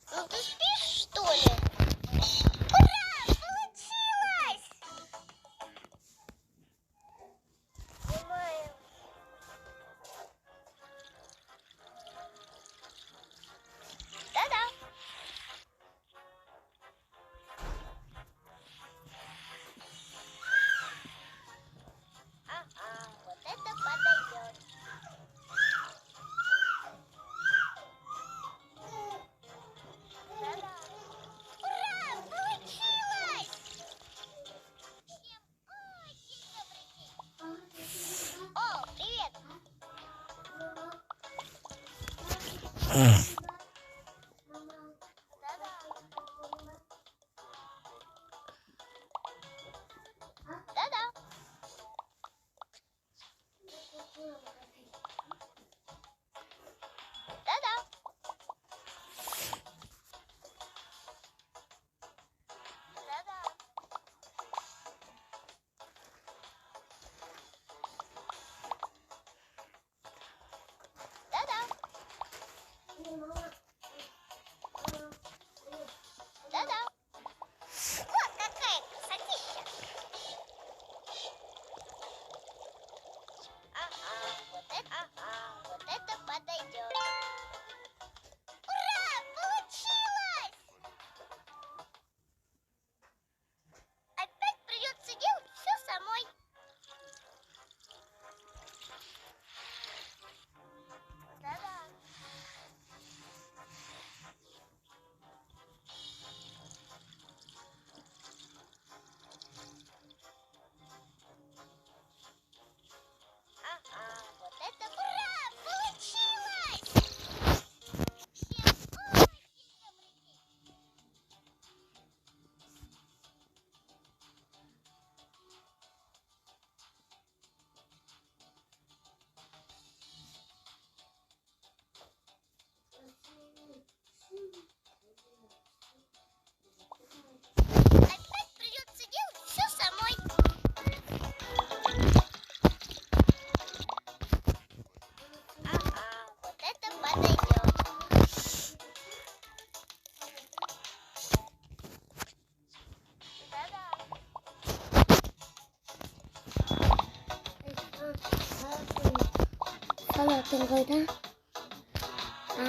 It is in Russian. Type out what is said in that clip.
Ну ты спишь, что ли? Ура! Получилось! Снимаем. Да-да. Ага, вот это подойдет. Да-да. Ура! Получилось! Всем очень добрый день. О, привет! Да-да. Да-да. Да-да. Да-да. Да-да. Да-да. Вот какая красотища. Ага, вот это подойдет. Ура! Получилось! Опять придется делать все самой. Да-да. Ага, вот это ура! Получилось! Всем очень добрый день. Опять придется делать все самой. Ага, вот это подойдет. Да-да. Sao là từng người ta? À,